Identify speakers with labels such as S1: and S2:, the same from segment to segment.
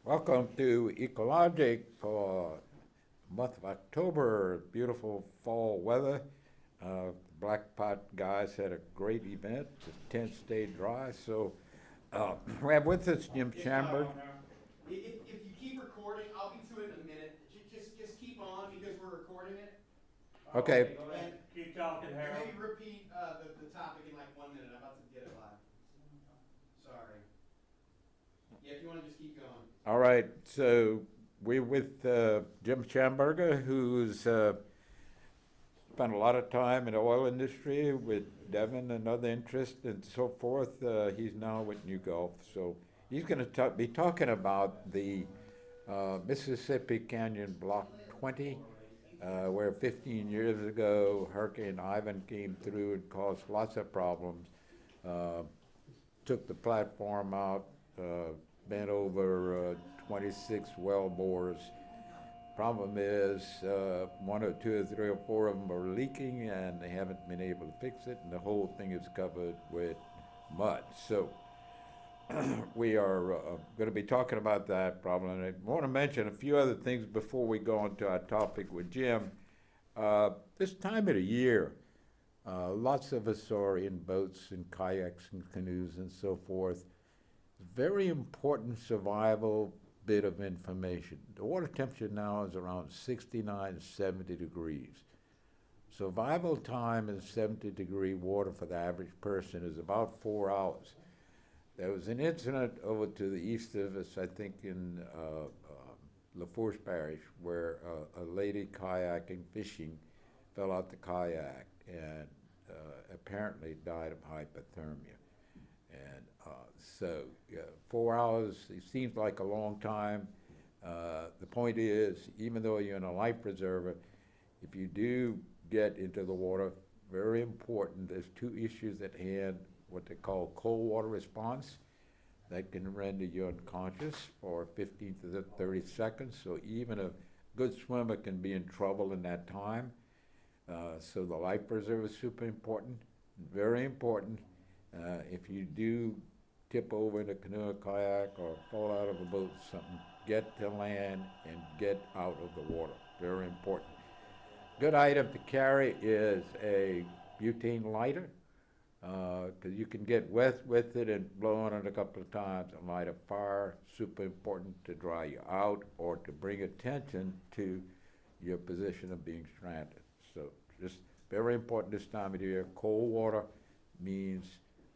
S1: Welcome to Ecologic for the month of October. Beautiful fall weather. The Black Pot guys had a great event. The tent stayed dry. So we have with us Jim
S2: Yeah, no,
S1: Shamburger.
S2: no. If you keep recording, I'll be to it in a minute. Just keep on because we're recording it.
S1: Okay.
S2: Go ahead. Keep talking, Harold. Maybe repeat the topic in like 1 minute. I'm about to get it live. Sorry. Yeah, if you want to just keep going.
S1: All right. So we're with Jim Shamburger, who's spent a lot of time in the oil industry with Devon and other interests and so forth. He's now with New Gulf. So he's going to be talking about the Mississippi Canyon Block 20, where 15 years ago Hurricane Ivan came through and caused lots of problems. Took the platform out, bent over 26 well bores. Problem is, one or two or three or four of them are leaking, and they haven't been able to fix it, and the whole thing is covered with mud. So we are going to be talking about that problem. And I want to mention a few other things before we go on to our topic with Jim. This time of the year, lots of us are in boats and kayaks and canoes and so forth. Very important survival bit of information. The water temperature now is around 69, 70 degrees. Survival time in 70-degree water for the average person is about 4 hours. There was an incident over to the east of us, I think in LaForce Parish, where a lady kayaking, fishing, fell out the kayak and apparently died of hypothermia. And so 4 hours, it seems like a long time. The point is, even though you're in a life preserver, if you do get into the water, very important, there's two issues at hand, what they call cold water response. That can render you unconscious for 15 to 30 seconds. So even a good swimmer can be in trouble in that time. So the life preserver is super important, very important. If you do tip over in a canoe or kayak or fall out of a boat or something, get to land and get out of the water. Very important. Good item to carry is a butane lighter, because you can get wet with it and blow on it a couple of times and light a fire. Super important to dry you out or to bring attention to your position of being stranded. So just very important this time of the year. Cold water means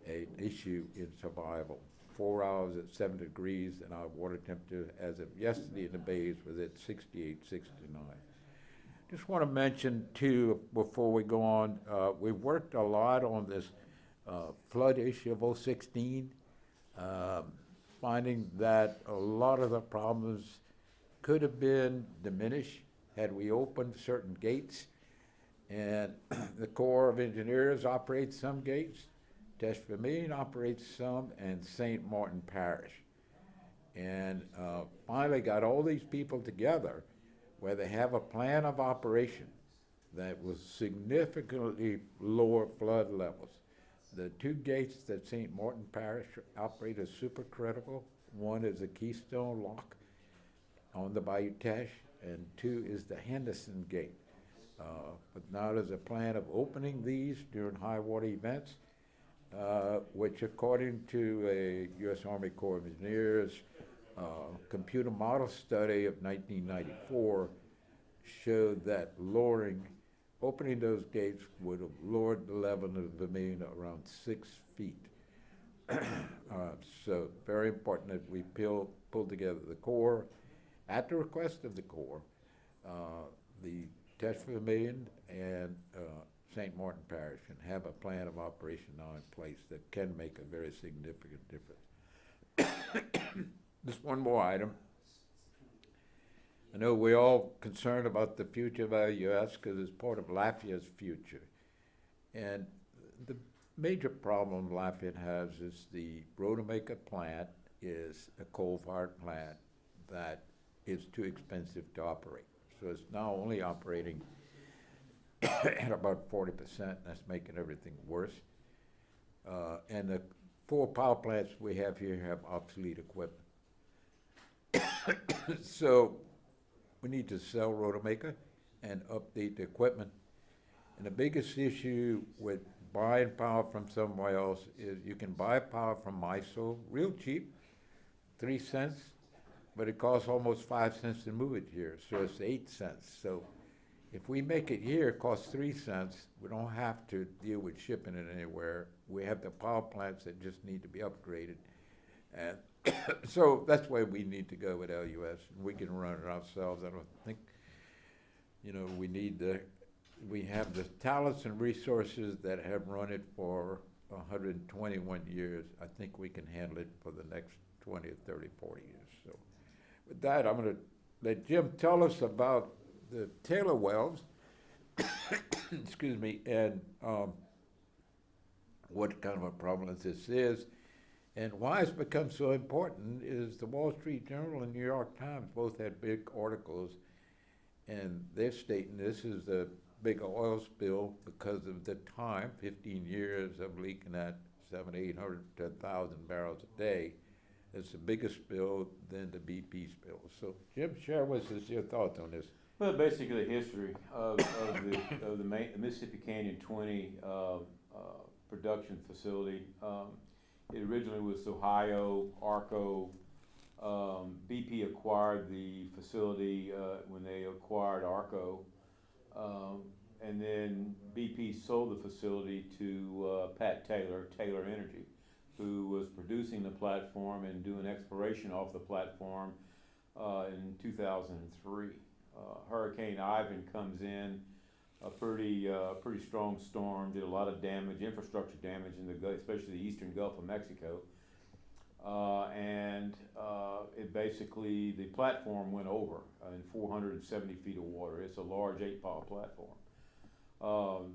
S1: an issue in survival. 4 hours at 7 degrees, and our water temperature as of yesterday in the bays was at 68, 69. Just want to mention too, before we go on, we've worked a lot on this flood issue of 016, finding that a lot of the problems could have been diminished had we opened certain gates. And the Corps of Engineers operates some gates, Test-Vermilion operates some, and St. Martin Parish. And finally got all these people together where they have a plan of operation that will significantly lower flood levels. The two gates that St. Martin Parish operate are super critical. One is the Keystone Lock on the Bayou Teche, and two is the Henderson Gate. But now there's a plan of opening these during high water events, which according to a U.S. Army Corps of Engineers computer model study of 1994 showed that opening those gates would have lowered the level of the Vermilion around 6 feet. So very important that we pull together the Corps. At the request of the Corps, the Test Vermilion and St. Martin Parish and have a plan of operation now in place that can make a very significant difference. Just one more item. I know we're all concerned about the future of our U.S. because it's part of Lafayette's future. And the major problem Lafayette has is the Rodemaker plant is a coal-fired plant that is too expensive to operate. So it's now only operating at about 40%. That's making everything worse. And the 4 power plants we have here have obsolete equipment. So we need to sell Rotamaker and update the equipment. And the biggest issue with buying power from somewhere else is you can buy power from MISO real cheap, 3 cents, but it costs almost 5 cents to move it here, so it's 8 cents. So if we make it here, it costs 3 cents. We don't have to deal with shipping it anywhere. We have the power plants that just need to be upgraded. And so that's why we need to go with LUS. We can run it ourselves. I don't think, we have the talents and resources that have run it for 121 years. I think we can handle it for the next 20 or 30, 40 years. So with that, I'm going to let Jim tell us about the Taylor wells, excuse me, and what kind of a problem this is. And why it's become so important is the Wall Street Journal and New York Times both had big articles, and they're stating this is the big oil spill because of the time, 15 years of leaking at 800 to 1,000 barrels a day. It's the biggest spill than the BP spill. So Jim, share with us your thoughts on this.
S3: Well, basically the history of the Mississippi Canyon 20 production facility. It originally was Ohio, Arco. BP acquired the facility when they acquired Arco. And then BP sold the facility to Pat Taylor, Taylor Energy, who was producing the platform and doing exploration off the platform in 2003. Hurricane Ivan comes in, a pretty strong storm, did a lot of damage, infrastructure damage in the Gulf, especially the eastern Gulf of Mexico. It basically, the platform went over in 470 feet of water. It's a large 8-mile platform.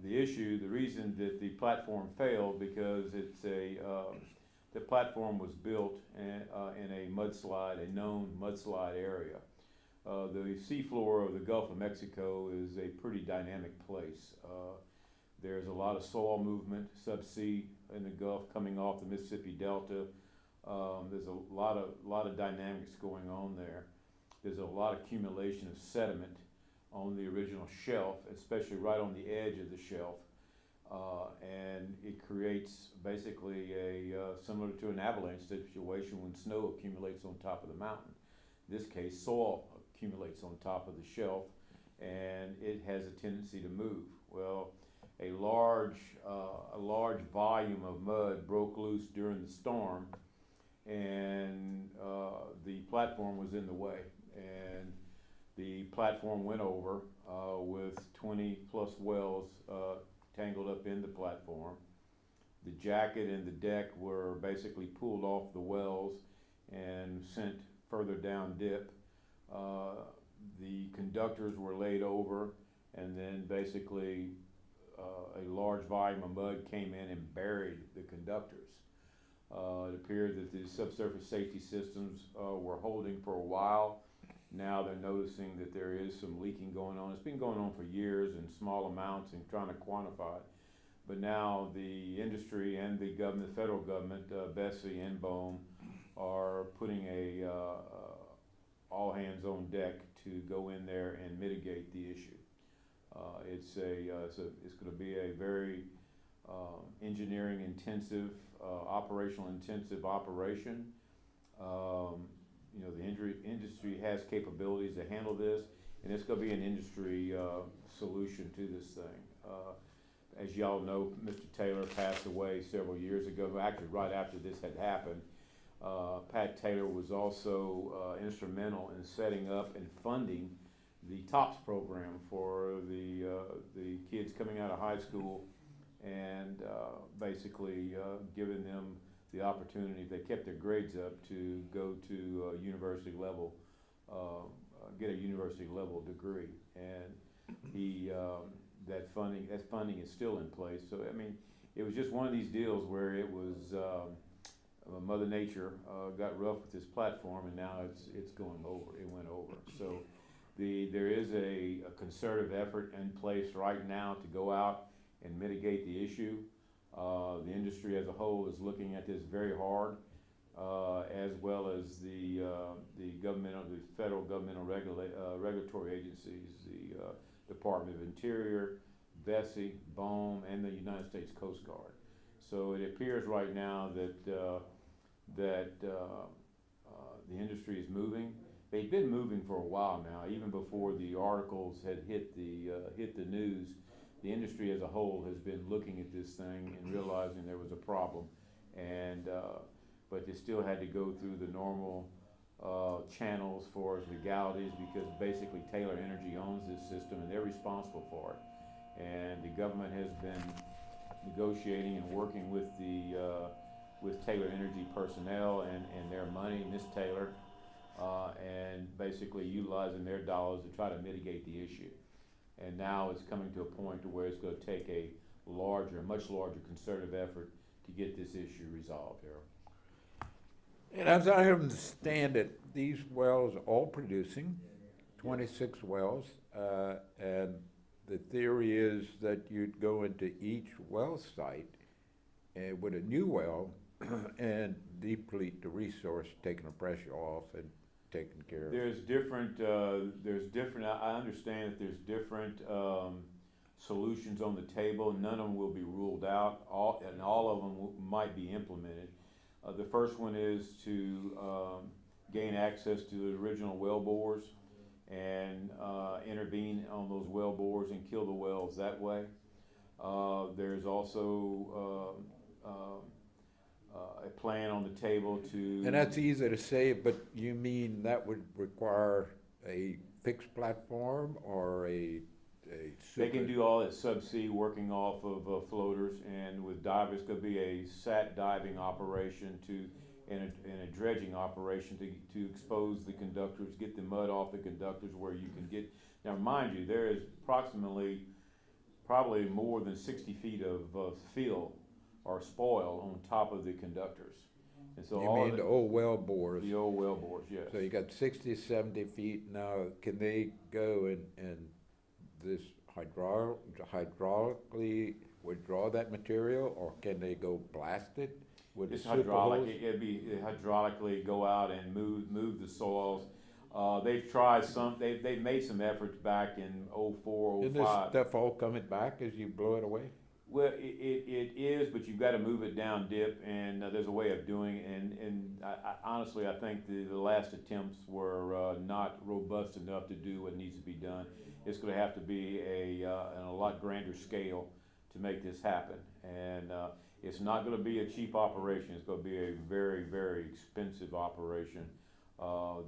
S3: The reason that the platform failed because the platform was built in a mudslide, a known mudslide area. The seafloor of the Gulf of Mexico is a pretty dynamic place. There's a lot of soil movement, subsea in the Gulf coming off the Mississippi Delta. There's a lot of dynamics going on there. There's a lot of accumulation of sediment on the original shelf, especially right on the edge of the shelf. And it creates basically similar to an avalanche situation when snow accumulates on top of the mountain. In this case, soil accumulates on top of the shelf, and it has a tendency to move. Well, a large volume of mud broke loose during the storm, and the platform was in the way, and the platform went over with 20 plus wells tangled up in the platform. The jacket and the deck were basically pulled off the wells and sent further down dip. The conductors were laid over, and then basically a large volume of mud came in and buried the conductors. It appeared that the subsurface safety systems were holding for a while. Now they're noticing that there is some leaking going on. It's been going on for years in small amounts and trying to quantify it. But now the industry and the government, the federal government, Bessie and BOEM, are putting a all hands on deck to go in there and mitigate the issue. It's going to be a very engineering intensive, operational intensive operation. The industry has capabilities to handle this, and it's going to be an industry solution to this thing. As y'all know, Mr. Taylor passed away several years ago, actually right after this had happened. Pat Taylor was also instrumental in setting up and funding the TOPS program for the kids coming out of high school, and basically giving them the opportunity, if they kept their grades up, to go to university level, get a university level degree. And that funding is still in place. So I mean, it was just one of these deals where it was Mother Nature got rough with this platform, and now it's going over. It went over. So there is a concerted effort in place right now to go out and mitigate the issue. The industry as a whole is looking at this very hard, as well as the government, the the federal governmental regulatory agencies, the Department of Interior, BSEE, BOEM, and the United States Coast Guard. So it appears right now that the industry is moving. They've been moving for a while now, even before the articles had hit the news. The industry as a whole has been looking at this thing and realizing there was a problem, and but they still had to go through the normal channels for legalities, because basically Taylor Energy owns this system and they're responsible for it. And the government has been negotiating and working with Taylor Energy personnel and their money, Miss Taylor, and basically utilizing their dollars to try to mitigate the issue. And now it's coming to a point to where it's going to take a much larger concerted effort to get this issue resolved, Harold.
S1: And as I understand it, these wells are all producing, 26 wells, and the theory is that you'd go into each well site with a new well and deplete the resource, taking the pressure off and taking care of it.
S3: There's different, I understand that there's different solutions on the table. None of them will be ruled out, and all of them might be implemented. The first one is to gain access to the original well bores and intervene on those well bores and kill the wells that way. There's also a plan on the table to...
S1: And that's easy to say, but you mean that would require a fixed platform or a
S3: They can do all that subsea, working off of floaters, and with divers, could be a sat diving operation and a dredging operation to expose the conductors, get the mud off the conductors where you can get. Now, mind you, there is probably more than 60 feet of fill or spoil on top of the conductors. And so
S1: You mean the old well bores?
S3: The old well bores, yes.
S1: So you got 60, 70 feet now. Can they go and this hydraulically withdraw that material, or can they go blast it with
S3: It's
S1: the super
S3: hydraulic.
S1: hose?
S3: It'd hydraulically go out and move the soils. They've tried they've made some efforts back in 04,
S1: Isn't this
S3: 05.
S1: stuff all coming back as you blow it away?
S3: Well, it is, but you've got to move it down dip, and there's a way of doing it. And I honestly, I think the last attempts were not robust enough to do what needs to be done. It's going to have to be on a lot grander scale to make this happen. And it's not going to be a cheap operation. It's going to be a very, very expensive operation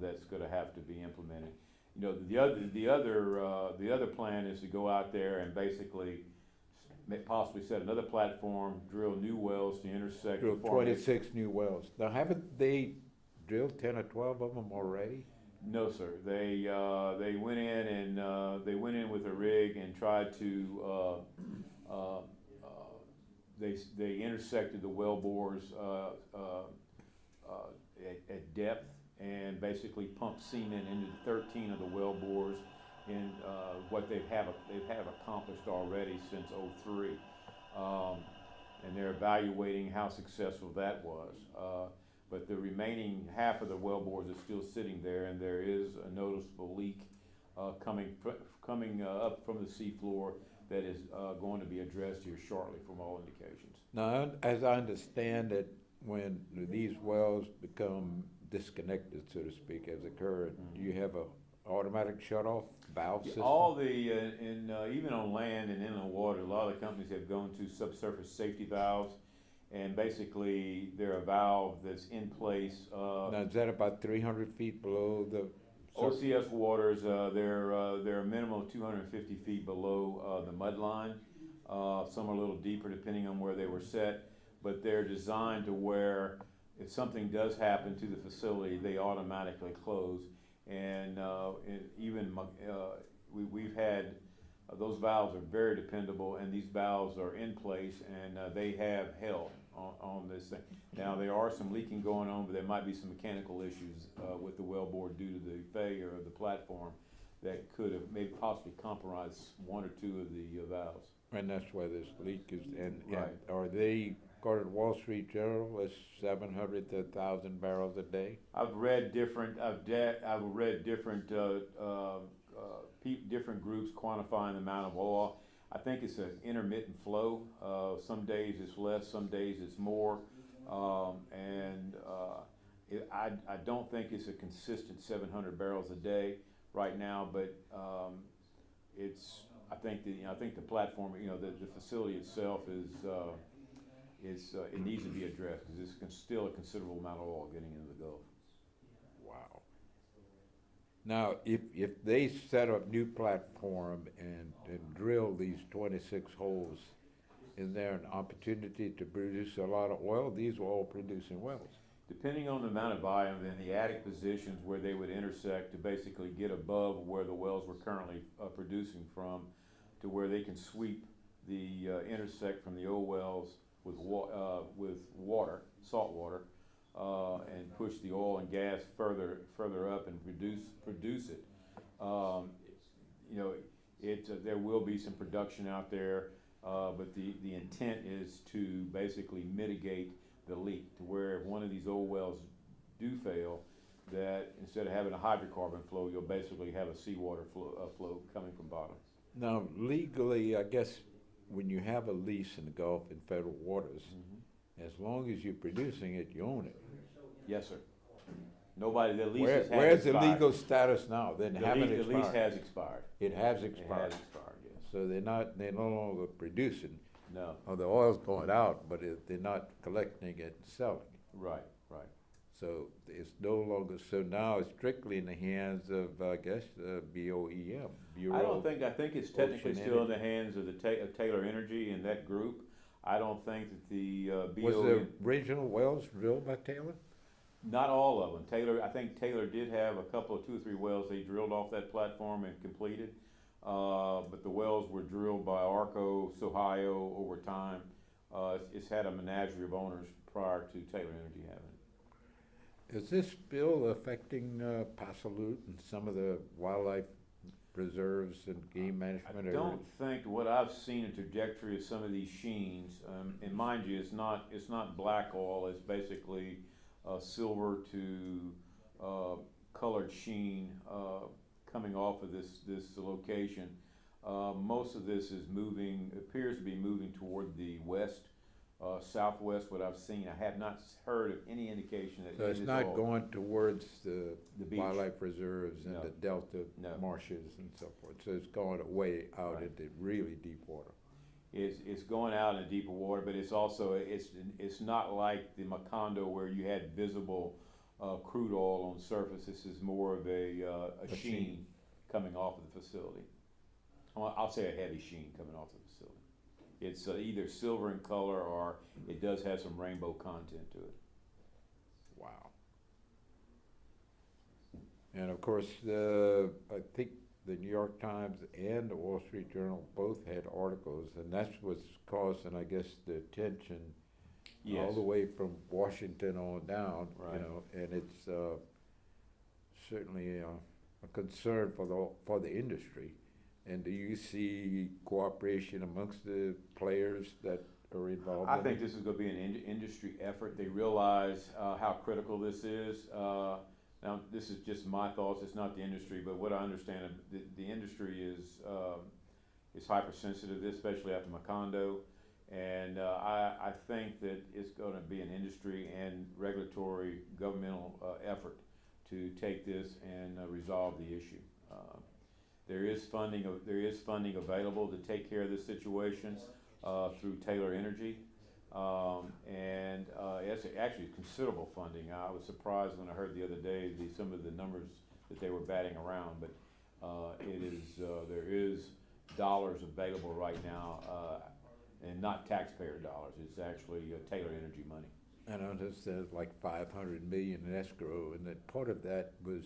S3: that's going to have to be implemented. You know, the other plan is to go out there and basically possibly set another platform, drill new wells to intersect.
S1: Drilled 26 new wells. Now, haven't they drilled 10 or 12 of them already?
S3: No, sir. They went in with a rig and tried to. They intersected the well bores at depth and basically pumped cement into 13 of the well bores. In what they have accomplished already since '03, and they're evaluating how successful that was. But the remaining half of the well bores is still sitting there, and there is a noticeable leak coming up from the seafloor that is going to be addressed here shortly, from all indications.
S1: Now, as I understand it, when these wells become disconnected, so to speak, as occurred, you have a automatic shut-off valve system?
S3: All even on land and in the water, a lot of the companies have gone to subsurface safety valves, and basically they're a valve that's in place.
S1: Now, is that about 300 feet below the...
S3: OCS waters, they're a minimum of 250 feet below the mud line. Some are a little deeper depending on where they were set, but they're designed to where if something does happen to the facility, they automatically close. And we've had those valves are very dependable, and these valves are in place, and they have held on this thing. Now, there are some leaking going on, but there might be some mechanical issues with the wellbore due to the failure of the platform that could have maybe possibly compromised one or two of the valves.
S1: And that's where this leak is, and
S3: Right.
S1: are they according to Wall Street Journal, it's 700 to 1,000 barrels a day.
S3: I've read different. I've read different different groups quantifying the amount of oil. I think it's an intermittent flow. Some days it's less, some days it's more, I don't think it's a consistent 700 barrels a day right now. But it's. I think the platform. The facility itself is. It needs to be addressed because it's still a considerable amount of oil getting into the Gulf.
S1: Wow. Now, if they set up new platform and drill these 26 holes, is there an opportunity to produce a lot of oil? These are all producing wells.
S3: Depending on the amount of volume and the attic positions where they would intersect to basically get above where the wells were currently producing from, to where they can sweep the intersect from the old wells with water, salt water, and push the oil and gas further up and produce it. There will be some production out there, but the intent is to basically mitigate the leak to where if one of these old wells do fail, that instead of having a hydrocarbon flow, you'll basically have a seawater flow coming from bottom.
S1: Now, legally, I guess when you have a lease in the Gulf in federal waters, as long as you're producing it, you own it.
S3: Yes, sir. Nobody, the lease has
S1: Where's the
S3: expired.
S1: legal status now? Then
S3: The
S1: haven't
S3: lease
S1: expired.
S3: has expired.
S1: It has
S3: It
S1: expired.
S3: has expired, yes.
S1: So they're no longer producing.
S3: No,
S1: Oh, the oil's going out, but they're not collecting it and selling it.
S3: right.
S1: So it's no longer, so now it's strictly in the hands of, I guess, BOEM, Bureau.
S3: I think it's technically
S1: Ocean
S3: still in the hands of of Taylor Energy and that group. I don't think that the
S1: Was
S3: BOE,
S1: the original wells drilled by Taylor?
S3: not all of them. I think Taylor did have a couple of 2 or 3 wells they drilled off that platform and completed. But the wells were drilled by Arco, Ohio over time. It's had a menagerie of owners prior to Taylor Energy having it.
S1: Is this bill affecting Passalute and some of the wildlife preserves and game management?
S3: I don't think what I've seen a trajectory of some of these sheens, and mind you, it's not black oil. It's basically silver to colored sheen coming off of this location. Most of this appears to be moving toward the west, southwest. What I've seen, I have not heard of any indication that
S1: So
S3: it
S1: it's
S3: is
S1: not
S3: all
S1: going towards the
S3: the beach.
S1: wildlife reserves and
S3: No.
S1: the delta
S3: No.
S1: marshes and so forth. So it's going away out
S3: Right.
S1: into really deep water.
S3: It's going out in deeper water, but it's also it's not like the Macondo where you had visible crude oil on surface. This is more of a
S1: A
S3: sheen
S1: sheen.
S3: coming off of the facility. I'll say a heavy sheen coming off the facility. It's either silver in color or it does have some rainbow content to it.
S1: Wow. And of course, I think the New York Times and the Wall Street Journal both had articles, and that's what's causing, I guess, the attention all
S3: Yes.
S1: the way from Washington on down,
S3: Right.
S1: and it's certainly a concern for the industry. And do you see cooperation amongst the players that are involved
S3: I
S1: in
S3: think
S1: it?
S3: this is going to be an industry effort. They realize how critical this is. Now, this is just my thoughts. It's not the industry, but what I understand, the industry is hypersensitive to this, especially after Macondo. And I think that it's going to be an industry and regulatory governmental effort to take this and resolve the issue. There is funding available to take care of this situation through Taylor Energy. It's actually considerable funding. I was surprised when I heard the other day some of the numbers that they were batting around, but there is dollars available right now, and not taxpayer dollars. It's actually Taylor Energy money.
S1: And I understand it's like 500 million in escrow, and that part of that was,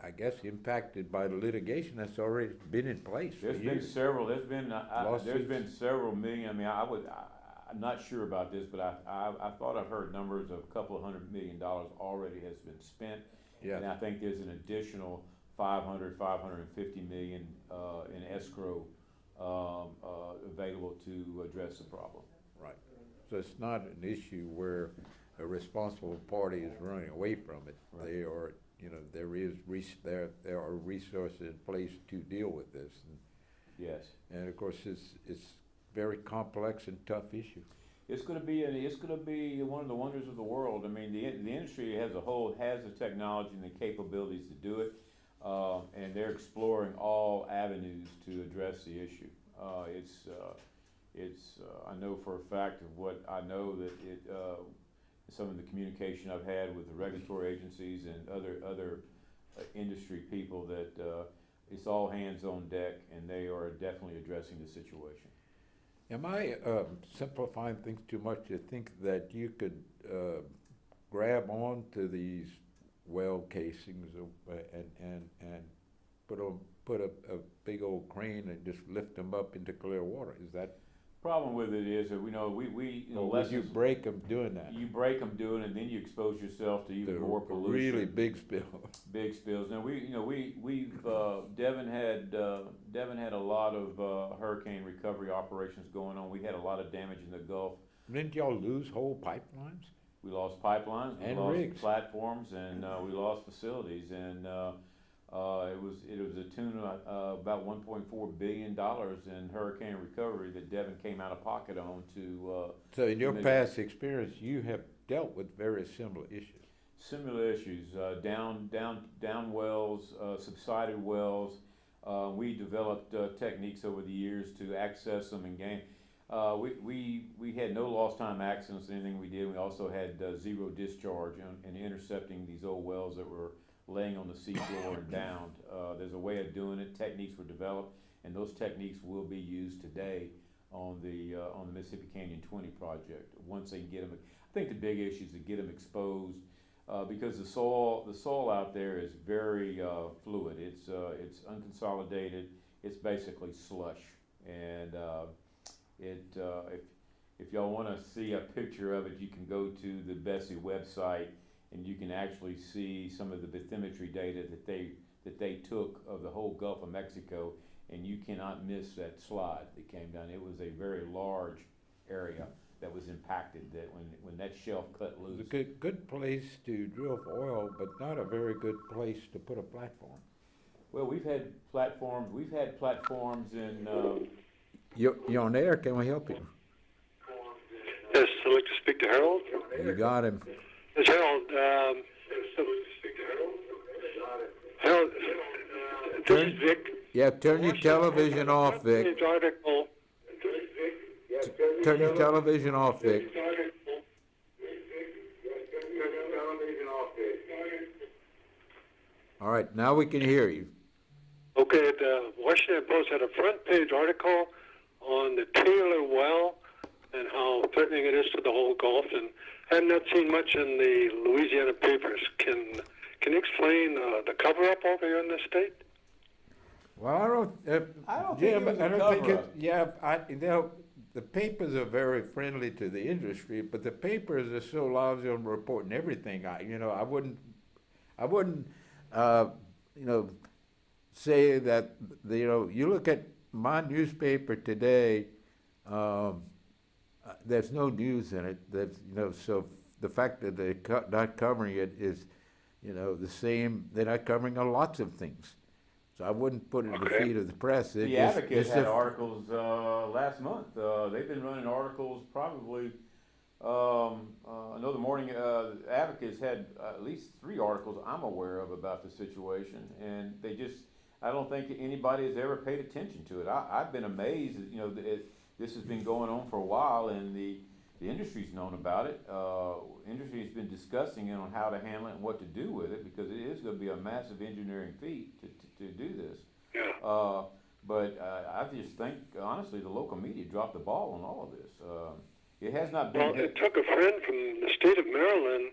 S1: I guess, impacted by the litigation that's already been in place for
S3: There's been
S1: years.
S3: several. There's been
S1: Lawsuits.
S3: several million. I mean, I'm not sure about this, but I thought I've heard numbers of a couple of $100 million already has been spent.
S1: Yeah.
S3: And I think there's an additional 550 million in escrow available to address the problem.
S1: Right. So it's not an issue where a responsible party is running away from it.
S3: Right.
S1: They are, there are resources in place to deal with this.
S3: Yes.
S1: And of course, it's very complex and tough issue.
S3: It's going to be one of the wonders of the world. I mean, the industry as a whole has the technology and the capabilities to do it, and they're exploring all avenues to address the issue. I know for a fact of what I know that some of the communication I've had with the regulatory agencies and other industry people that it's all hands on deck, and they are definitely addressing the situation.
S1: Am I simplifying things too much to think that you could grab on to these well casings and put a big old crane and just lift them up into clear water? Is that?
S3: Problem with it is that
S1: Would you break them doing that?
S3: You break them doing it, and then you expose yourself to even more pollution.
S1: Really big spill.
S3: Big spills. Now Devon had a lot of hurricane recovery operations going on. We had a lot of damage in the Gulf.
S1: Didn't y'all lose whole pipelines?
S3: We lost pipelines, we
S1: and
S3: lost
S1: rigs.
S3: platforms, and we lost facilities, and it was a tune of about $1.4 billion in hurricane recovery that Devon came out of pocket on to.
S1: So in your past experience, you have dealt with very similar issues.
S3: Similar issues, down wells, subsided wells. We developed techniques over the years to access them and gain. We had no lost time accidents in anything we did. We also had zero discharge and intercepting these old wells that were laying on the seafloor and downed. There's a way of doing it. Techniques were developed, and those techniques will be used today on the Mississippi Canyon 20 project. Once they can get them, I think the big issue is to get them exposed, because the soil out there is very fluid. It's unconsolidated. It's basically slush, and if y'all want to see a picture of it, you can go to the Bessie website, and you can actually see some of the bathymetry data that they took of the whole Gulf of Mexico, and you cannot miss that slide that came down. It was a very large area that was impacted, that when that shelf cut loose.
S1: It's a good place to drill for oil, but not a very good place to put a platform.
S3: Well, we've had platforms in...
S1: You're on air, can we help you?
S4: Yes, I'd like to speak to Harold.
S1: You got him.
S4: Yes, Harold. Harold, this is Vic.
S1: Yeah, turn your television off, Vic.
S4: Article.
S1: Turn your television off, Vic. All right, now we can hear you.
S4: Okay, the Washington Post had a front page article on the Taylor well and how threatening it is to the whole Gulf, and I have not seen much in the Louisiana papers. Can you explain the cover-up over here in the state?
S1: Well, I don't
S3: think it was a cover-up.
S1: The papers are very friendly to the industry, but the papers are so lousy on reporting everything. I wouldn't say that, you look at my newspaper today, there's no news in it. So the fact that they're not covering it is, the same. They're not covering lots of things. So I wouldn't put it at the feet of the press.
S3: The Advocate had articles last month. They've been running articles probably. I know the morning Advocates had at least 3 articles I'm aware of about the situation, and I don't think anybody has ever paid attention to it. I've been amazed that this has been going on for a while, and the industry's known about it. Industry has been discussing it on how to handle it and what to do with it, because it is going to be a massive engineering feat to do this.
S4: Yeah.
S3: But I just think, honestly, the local media dropped the ball on all of this. It has not been...
S4: Well, it took a friend from the state of Maryland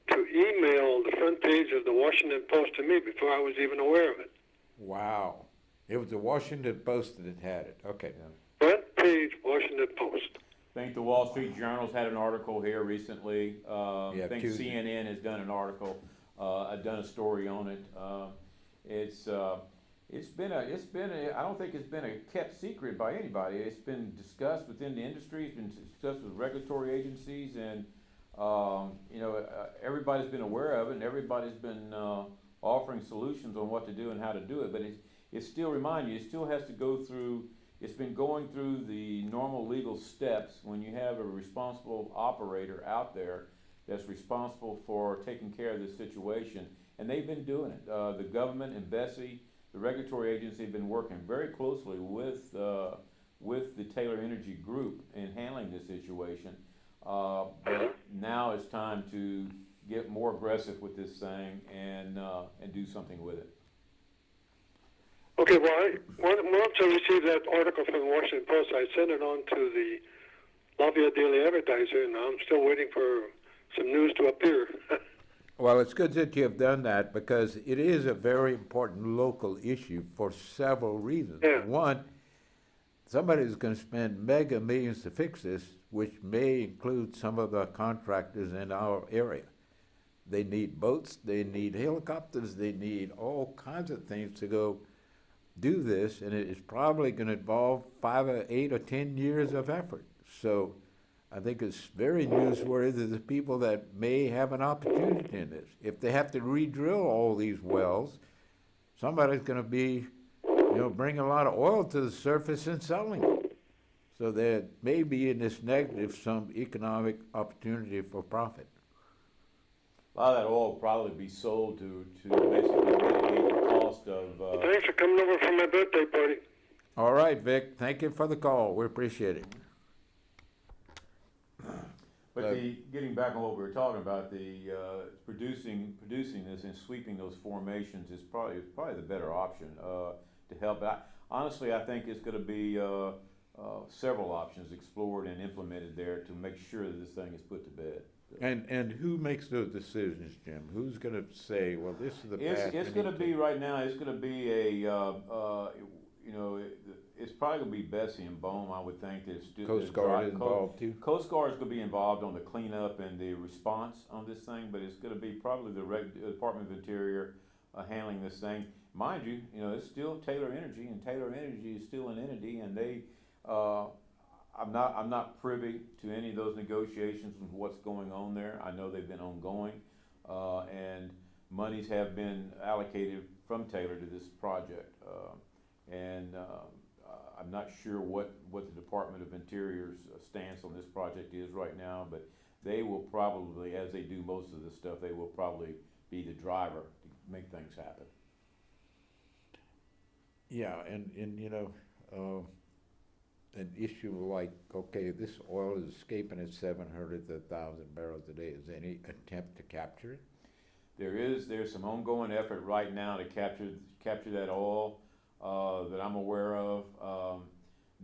S4: to email the front page of the Washington Post to me before I was even aware of it.
S1: Wow. It was the Washington Post that had it. Okay.
S3: Yeah.
S4: Front page Washington Post.
S3: I think the Wall Street Journal's had an article here recently. I think
S1: Tuesday.
S3: CNN has done an article. I've done a story on it. I don't think it's been a kept secret by anybody. It's been discussed within the industry, it's been discussed with regulatory agencies, and, everybody's been aware of it, and everybody's been, offering solutions on what to do and how to do it, but it still, remind you, it still has to go through, it's been going through the normal legal steps when you have a responsible operator out there that's responsible for taking care of this situation, and they've been doing it. The government and Bessie, the regulatory agency, have been working very closely with the Taylor Energy Group in handling this situation. But now it's time to get more aggressive with this thing and do something with it.
S4: Okay, well, once I received that article from the Washington Post, I sent it on to the Lafayette Daily Advertiser, and I'm still waiting for some news to appear.
S1: Well, it's good that you have done that because it is a very important local issue for several reasons.
S4: Yeah.
S1: One, somebody's going to spend mega millions to fix this, which may include some of the contractors in our area. They need boats, they need helicopters, they need all kinds of things to go do this, and it is probably going to involve 5 or 8 or 10 years of effort. So I think it's very newsworthy to the people that may have an opportunity in this. If they have to re-drill all these wells, somebody's going to be, bringing a lot of oil to the surface and selling it. So there may be in this negative some economic opportunity for profit.
S3: A lot of that oil will probably be sold to basically mitigate the cost of.
S4: Thanks for coming over for my birthday party.
S1: All right, Vic, thank you for the call. We appreciate it.
S3: But getting back on what we were talking about, the producing this and sweeping those formations is probably the better option to help. Honestly, I think it's going to be several options explored and implemented there to make sure that this thing is put to bed.
S1: And who makes those decisions, Jim? Who's going to say, well, this is the path?
S3: It's going to be right now. It's going to be it's probably going to be Bessie and Bohm. I would think that
S1: Coast Guard is involved too.
S3: Coast Guard is going to be involved on the cleanup and the response on this thing, but it's going to be probably the Department of Interior handling this thing. Mind you, it's still Taylor Energy, and Taylor Energy is still an entity, and they. I'm not privy to any of those negotiations and what's going on there. I know they've been ongoing, and monies have been allocated from Taylor to this project, and I'm not sure what the Department of Interior's stance on this project is right now, but they will probably, as they do most of this stuff, they will probably be the driver to make things happen.
S1: Yeah, and an issue like, okay, this oil is escaping at 700 to 1,000 barrels a day. Is there any attempt to capture it?
S3: There's some ongoing effort right now to capture that oil that I'm aware of.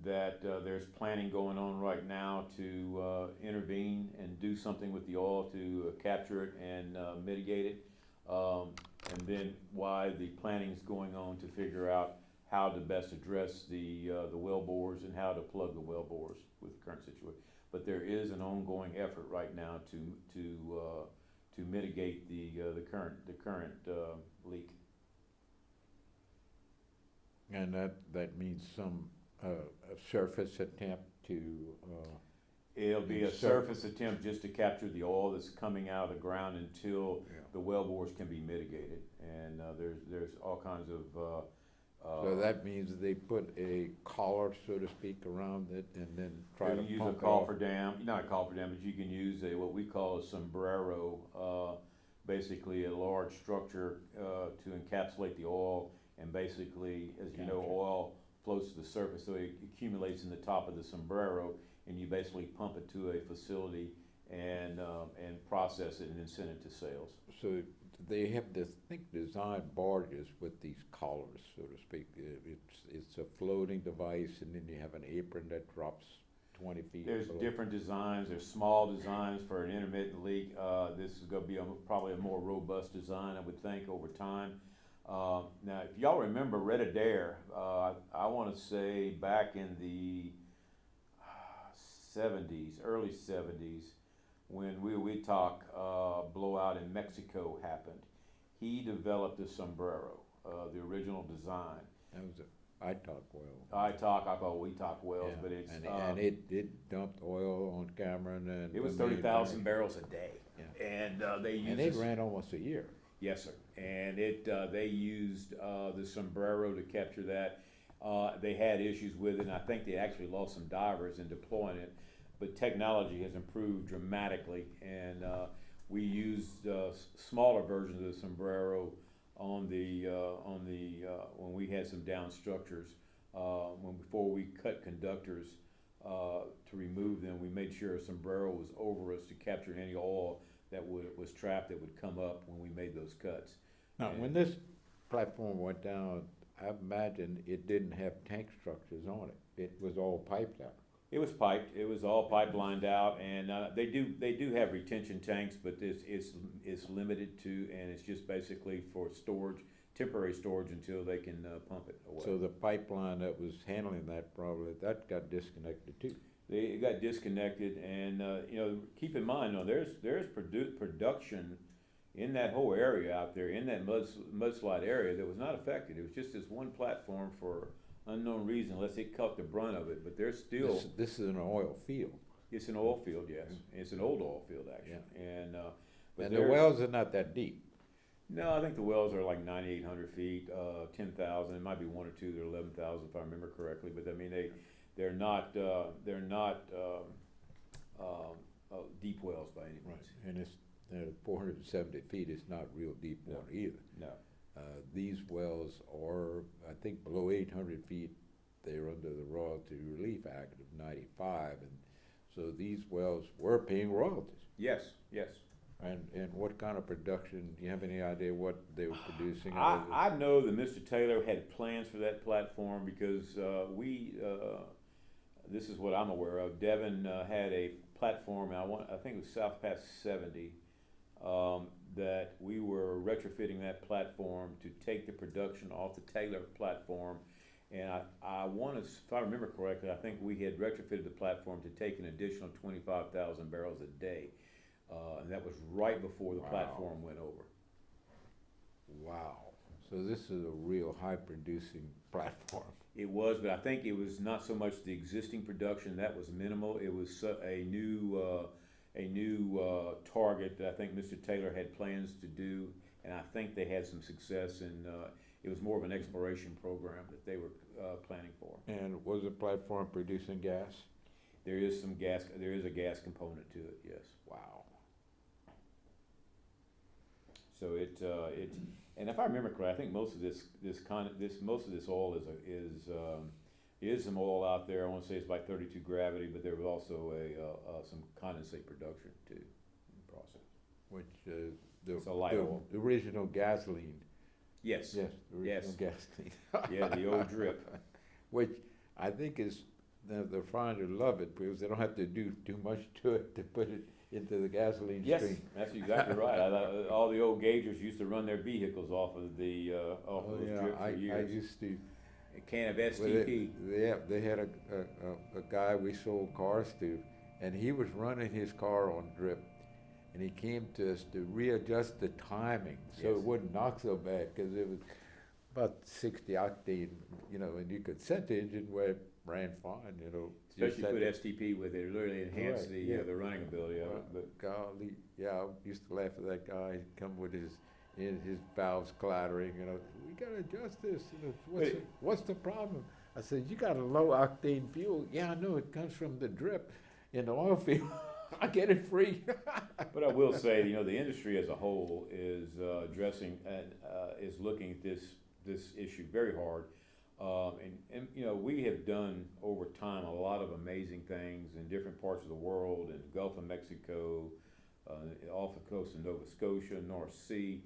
S3: There's planning going on right now to intervene and do something with the oil to capture it and mitigate it. And then why the planning is going on to figure out how to best address the well bores and how to plug the well bores with the current situation. But there is an ongoing effort right now to mitigate the current leak.
S1: And that means some a surface attempt to.
S3: It'll be a surface attempt just to capture the oil that's coming out of the ground until the well bores can be mitigated. And there's all kinds of.
S1: So that means they put a collar, so to speak, around it, and then try to
S3: use
S1: pump
S3: a cofferdam. Not a cofferdam, but you can use what we call a sombrero, basically a large structure to encapsulate the oil. And basically, as you know, oil floats to the surface, so it accumulates in the top of the sombrero, and you basically pump it to a facility and process it and then send it to sales.
S1: So they have to design barges with these collars, so to speak. It's a floating device, and then you have an apron that drops 20 feet.
S3: There's
S1: below.
S3: different designs. There's small designs for an intermittent leak. This is going to be probably a more robust design, I would think, over time. Now, if y'all remember Red Adair, I want to say back in the 70s, early 70s, when we talk blowout in Mexico happened, he developed a sombrero. the original design.
S1: That was a ITOC well.
S3: I call we talk wells,
S1: Yeah,
S3: but it's,
S1: and it dumped oil on Cameron and.
S3: it was
S1: I mean,
S3: 30,000 barrels a day.
S1: Yeah.
S3: And they used.
S1: And it
S3: this-
S1: ran almost a year.
S3: Yes, sir. And they used the sombrero to capture that. They had issues with it, and I think they actually lost some divers in deploying it. But technology has improved dramatically, and we used smaller versions of the sombrero on the when we had some down structures. Before we cut conductors to remove them, we made sure a sombrero was over us to capture any oil that was trapped that would come up when we made those cuts.
S1: Now, when this platform went down, I imagine it didn't have tank structures on it. It was all piped out.
S3: It was piped. It was all pipelined out, and they do have retention tanks, but it's limited to, and it's just basically for storage, temporary storage until they can pump it away.
S1: So the pipeline that was handling that probably, that got disconnected too.
S3: It got disconnected, and keep in mind, there's production in that whole area out there, in that mudslide area, that was not affected. It was just this one platform for unknown reason, unless it caught the brunt of it. But there's still
S1: This is an oil field.
S3: it's an oil field, yes. It's an old oil field actually, and but
S1: And the
S3: there's-
S1: wells are not that deep.
S3: No, I think the wells are like 9,800 feet, 10,000. It might be one or two that are 11,000 if I remember correctly. But I mean they're not deep wells by any means.
S1: And it's 470 feet is not real deep
S3: No.
S1: water either.
S3: No.
S1: These wells are, I think, below 800 feet. They're under the Royalty Relief Act of '95, and so these wells were paying royalties.
S3: Yes, yes.
S1: And what kind of production? Do you have any idea what they were producing?
S3: I know that Mr. Taylor had plans for that platform because this is what I'm aware of. Devin had a platform. I think it was South Pass 70. That we were retrofitting that platform to take the production off the Taylor platform, and I want to, if I remember correctly, I think we had retrofitted the platform to take an additional 25,000 barrels a day, and that was right before the
S1: Wow.
S3: platform went over.
S1: Wow. So this is a real high-producing platform.
S3: It was, but I think it was not so much the existing production that was minimal. It was a new target that I think Mr. Taylor had plans to do, and I think they had some success. And it was more of an exploration program that they were planning for.
S1: And was the platform producing gas?
S3: There is some gas. There is a gas component to it. Yes.
S1: Wow.
S3: So and if I remember correctly, I think most of this oil is some oil out there. I want to say it's like 32 gravity, but there was also some condensate production too in the process.
S1: Which
S3: It's a light oil.
S1: the original gasoline.
S3: Yes.
S1: Yes, the
S3: Yes.
S1: original gasoline.
S3: Yeah, the old drip.
S1: Which I think is the refiners love it because they don't have to do too much to it to put it into the gasoline
S3: Yes,
S1: stream.
S3: that's exactly right. All the old gaugers used to run their vehicles off of the
S1: Oh yeah,
S3: drip for
S1: I
S3: years.
S1: used to.
S3: A can of
S1: Well,
S3: STP.
S1: they had a guy we sold cars to, and he was running his car on drip, and he came to us to readjust the timing so
S3: Yes.
S1: it wouldn't knock so bad because it was about 60 octane, and you could set the engine where it ran fine,
S3: Especially
S1: set
S3: put
S1: the-
S3: STP with it, it really enhanced
S1: Right,
S3: the
S1: yeah.
S3: the running ability of it. But
S1: Golly, yeah, I used to laugh at that guy. He'd come with his valves clattering, we gotta adjust this.
S3: But-
S1: What's the problem? I said, you got a low octane fuel. Yeah, I know, it comes from the drip in the oil field. I get it free.
S3: But I will say, the industry as a whole is addressing and is looking at this issue very hard. And we have done over time a lot of amazing things in different parts of the world, in the Gulf of Mexico, off the coast of Nova Scotia, North Sea,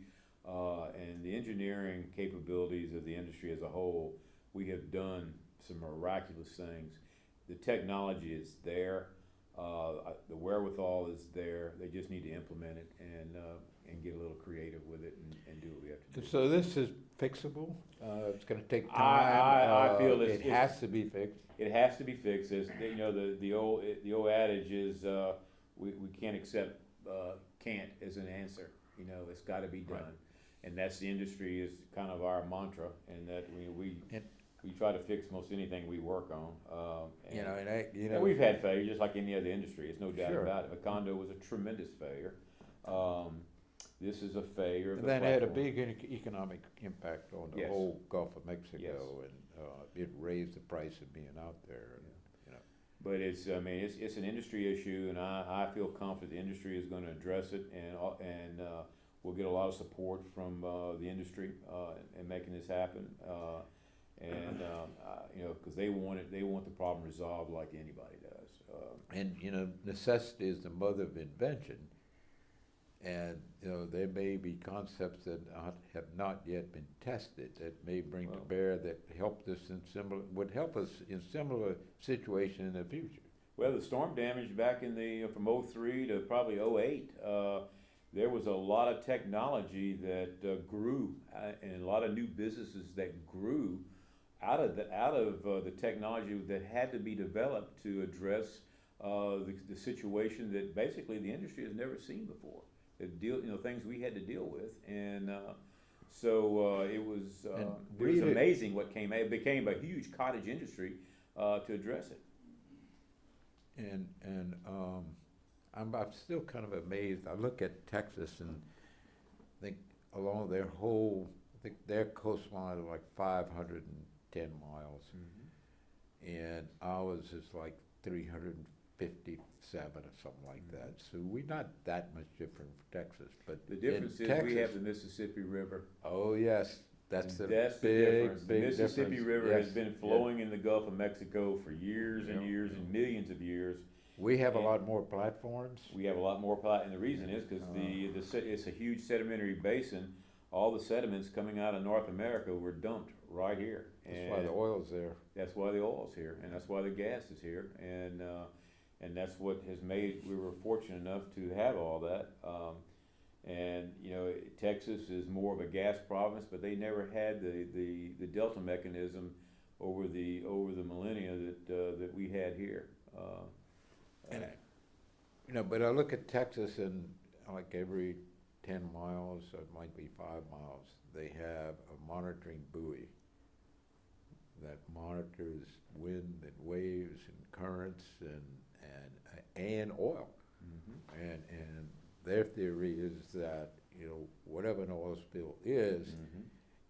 S3: and the engineering capabilities of the industry as a whole. We have done some miraculous things. The technology is there. The wherewithal is there. They just need to implement it and get a little creative with it and do what we have to do.
S1: So this is fixable. It's going to take time.
S3: I feel
S1: it has to be fixed.
S3: It has to be fixed. As the old adage is, we can't accept can't as an answer. It's got to be done.
S1: Right.
S3: and that's the industry is kind of our mantra, and that we try to fix most anything we work on. And we've had failure just like any other industry. It's no doubt
S1: Sure.
S3: about it. Macondo was a tremendous failure. This is a failure of
S1: And
S3: the
S1: then it had a
S3: platform.
S1: big economic impact on the
S3: Yes.
S1: whole Gulf of Mexico,
S3: Yes.
S1: and it raised the price of being out there. And,
S3: But it's an industry issue, and I feel confident the industry is going to address it, and we'll get a lot of support from the industry in making this happen. Because they want the problem resolved like anybody does.
S1: And necessity is the mother of invention. And there may be concepts that have not yet been tested that may bring to bear that would help us in similar situation in the future.
S3: Well, the storm damage back in from '03 to probably '08, there was a lot of technology that grew, and a lot of new businesses that grew out of the technology that had to be developed to address the situation that basically the industry has never seen before. Things we had to deal with, and it was amazing what came. It became a huge cottage industry to address it.
S1: And I'm still kind of amazed. I look at Texas and think along their coastline is like 510 miles, and ours is like 357 or something like that. So we're not that much different from Texas. But
S3: The difference is
S1: Texas,
S3: we have the Mississippi River.
S1: Oh yes, that's the
S3: difference.
S1: big
S3: The Mississippi
S1: difference.
S3: River
S1: Yes.
S3: has been flowing in the Gulf of Mexico for years and
S1: Yeah.
S3: years and millions of years.
S1: We have a
S3: And
S1: lot more platforms.
S3: we have a lot more and the reason is because it's a huge sedimentary basin. All the sediments coming out of North America were dumped right here.
S1: That's why the oil's there.
S3: That's why the oil's here, and that's why the gas is here, and that's what has made. We were fortunate enough to have all that. Texas is more of a gas province, but they never had the delta mechanism over the millennia that we had here.
S1: But I look at Texas, and like every 10 miles, or it might be 5 miles, they have a monitoring buoy that monitors wind and waves and currents and oil. And their theory is that whatever an oil spill is,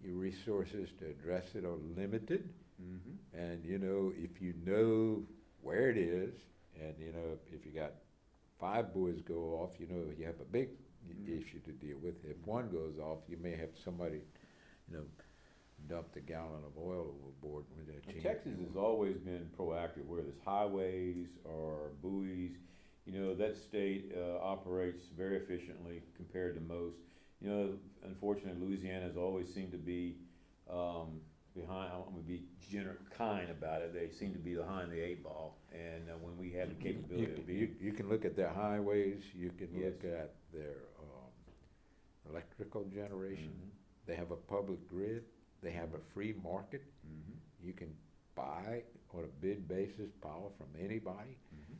S1: your resources to address it are limited. And if you know where it is, and if you got 5 buoys go off, you have a big issue to deal with. If one goes off, you may have somebody, dumped a gallon of oil overboard when they're changing.
S3: Texas has always been proactive, whether it's highways or buoys. That state operates very efficiently compared to most. Unfortunately, Louisiana has always seemed to be behind. I'm going to be kind about it. They seem to be behind the 8 ball, and when we had the capability of being.
S1: You can look at their highways. You can
S3: Yes.
S1: look at their electrical generation. They have a public grid. They have a free market. You can buy on a bid basis power from anybody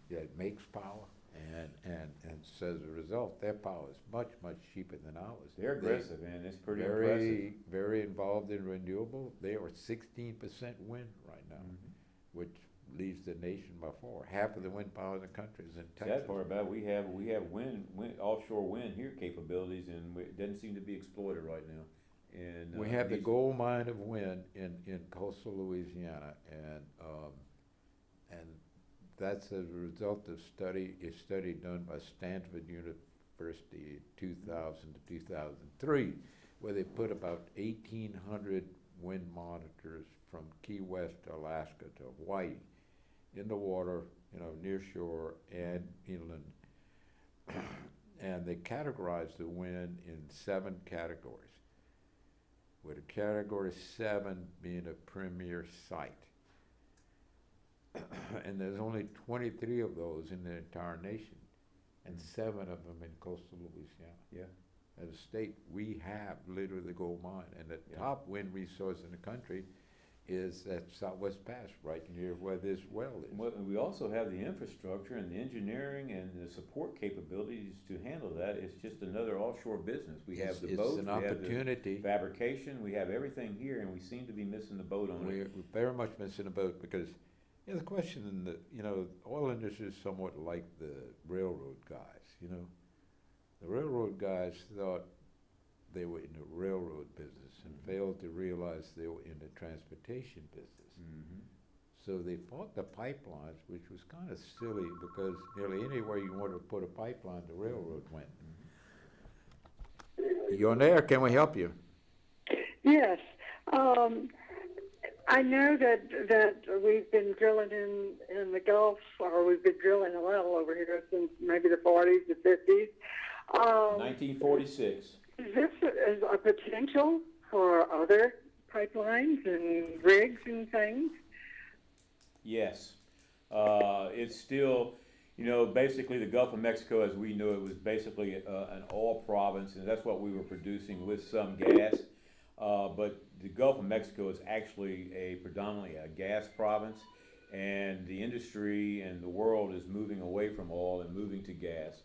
S1: that makes power, and so as a result, their power is much cheaper than ours.
S3: They're aggressive, man. It's pretty impressive.
S1: Very involved in renewable. They are 16% wind right now, which leads the nation by far. Half of the wind power in the country is in
S3: The
S1: Texas.
S3: sad part about it, we have wind offshore wind here capabilities, and it doesn't seem to be exploited right now. And
S1: We have the gold mine of wind in coastal Louisiana, and that's as a result of a study done by Stanford University in 2000 to 2003, where they put about 1,800 wind monitors from Key West, Alaska to Hawaii in the water, near shore and inland. And they categorized the wind in 7 categories, with a category 7 being a premier site. And there's only 23 of those in the entire nation, and 7 of them in coastal Louisiana.
S3: Yeah.
S1: As a state, we have literally the gold mine, and the top wind resource in the country is that Southwest Pass right near where this well is.
S3: Well, we also have the infrastructure and the engineering and the support capabilities to handle that. It's just another offshore business. We have the boats,
S1: It's an
S3: we have the
S1: opportunity.
S3: fabrication, we have everything here, and we seem to be missing the boat on it.
S1: We're very much missing a boat because, you know, the question in the, you know, oil industry is somewhat like the railroad guys, you know. The railroad guys thought they were in the railroad business and failed to realize they were in the transportation business.
S3: Mhm.
S1: So they fought the pipelines, which was kind of silly because nearly anywhere you wanted to put a pipeline, the railroad went. You're on air, can we help you?
S5: Yes. I know that we've been drilling in the Gulf, or we've been drilling a well over here since maybe the 40s, the 50s.
S3: 1946.
S5: Is this a potential for other pipelines and rigs and things?
S3: Yes. It's still, you know, basically the Gulf of Mexico, as we know it, was basically an oil province, and that's what we were producing with some gas. But the Gulf of Mexico is actually predominantly a gas province, and the industry and the world is moving away from oil and moving to gas.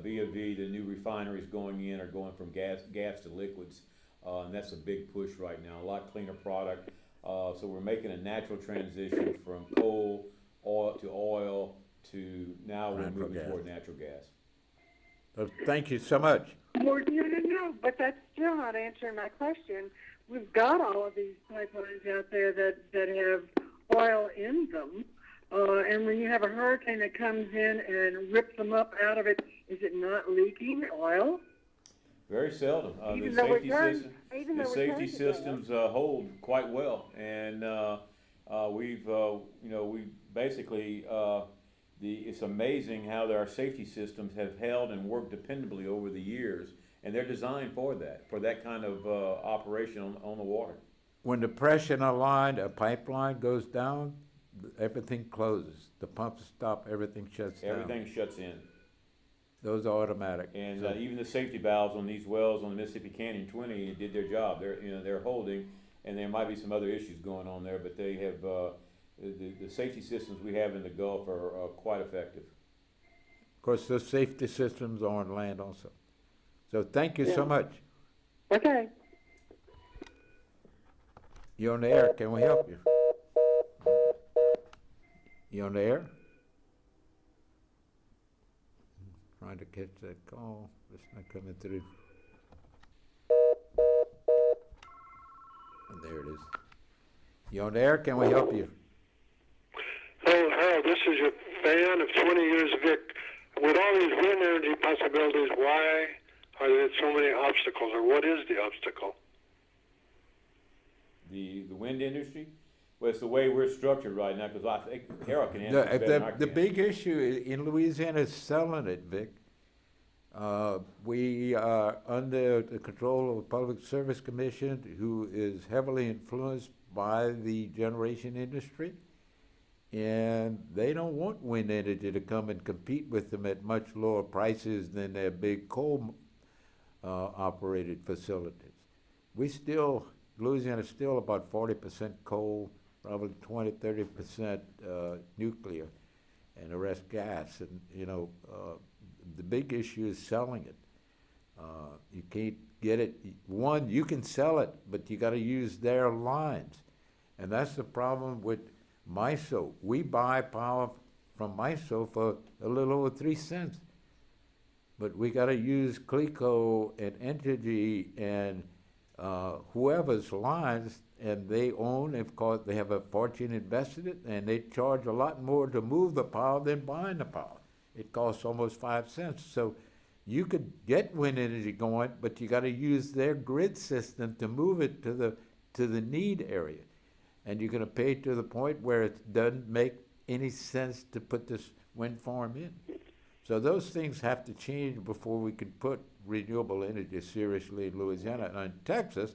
S3: Via the new refineries going in are going from gas to liquids, and that's a big push right now. A lot cleaner product. So we're making a natural transition from coal, oil to now we're
S1: Natural
S3: moving
S1: gas.
S3: toward natural gas.
S1: Well, thank you so much.
S5: Well, no, but that's still not answering my question. We've got all of these pipelines out there that have oil in them, and when you have a hurricane that comes in and rips them up out of it, is it not leaking oil?
S3: Very seldom.
S5: Even
S3: The
S5: though
S3: safety
S5: it turns-
S3: system,
S5: even
S3: the
S5: though it
S3: safety
S5: turns to gas.
S3: systems hold quite well, and we've you know, we basically it's amazing how our safety systems have held and worked dependably over the years, and they're designed for that kind of operation on the water.
S1: When the pressure in a pipeline goes down, everything closes. The pumps stop, everything shuts down.
S3: Everything shuts in.
S1: Those are automatic.
S3: And
S1: So-
S3: even the safety valves on these wells on the Mississippi Canyon 20 did their job. They're holding, and there might be some other issues going on there, but they have the safety systems we have in the Gulf are quite effective.
S1: Of course, those safety systems are on land also. So thank you so
S5: Yeah.
S1: much.
S5: Okay.
S1: You're on the air, can we help you? You on the air? Trying to catch that call, it's not coming through. And there it is. You on the air, can we help you?
S4: Oh, Harold, this is your fan of 20 years, Vic. With all these wind energy possibilities, why are there so many obstacles, or what is the obstacle?
S3: The wind industry, well, it's the way we're structured right now, because I think Harold can answer this better than I
S1: The
S3: can.
S1: big issue in Louisiana is selling it, Vic. We are under the control of the Public Service Commission, who is heavily influenced by the generation industry. And they don't want wind energy to come and compete with them at much lower prices than their big coal operated facilities. Louisiana's still about 40% coal, probably 20–30% nuclear, and the rest gas. And you know, the big issue is selling it. You can't get it. One, you can sell it, but you got to use their lines, and that's the problem with MISO. We buy power from MISO for a little over 3 cents, but we got to use CLECO and Entergy and whoever's lines, and they own, of course, they have a fortune invested in it, and they charge a lot more to move the power than buying the power. It costs almost 5 cents. So you could get wind energy going, but you got to use their grid system to move it to the need area. And you're going to pay to the point where it doesn't make any sense to put this wind farm in. So those things have to change before we can put renewable energy seriously in Louisiana. And in Texas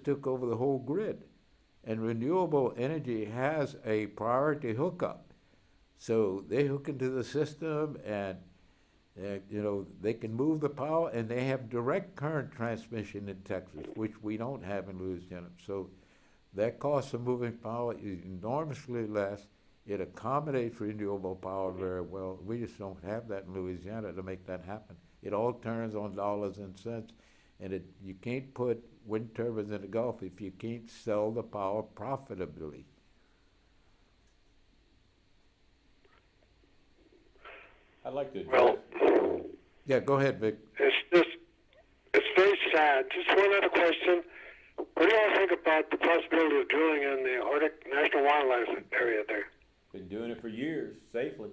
S1: took over the whole grid. And renewable energy has a priority hookup. So they hook into the system, and you know, they can move the power, and they have direct current transmission in Texas, which we don't have in Louisiana. So That cost of moving power is enormously less. It accommodates renewable power very well. We just don't have that in Louisiana to make that happen. It all turns on dollars and cents, and you can't put wind turbines in the Gulf if you can't sell the power profitably.
S3: I'd like to
S4: Well,
S1: Yeah, go ahead, Vic.
S4: it's very sad. Just one other question. What do you all think about the possibility of drilling in the Arctic National Wildlife Area there?
S3: been doing it for years, safely.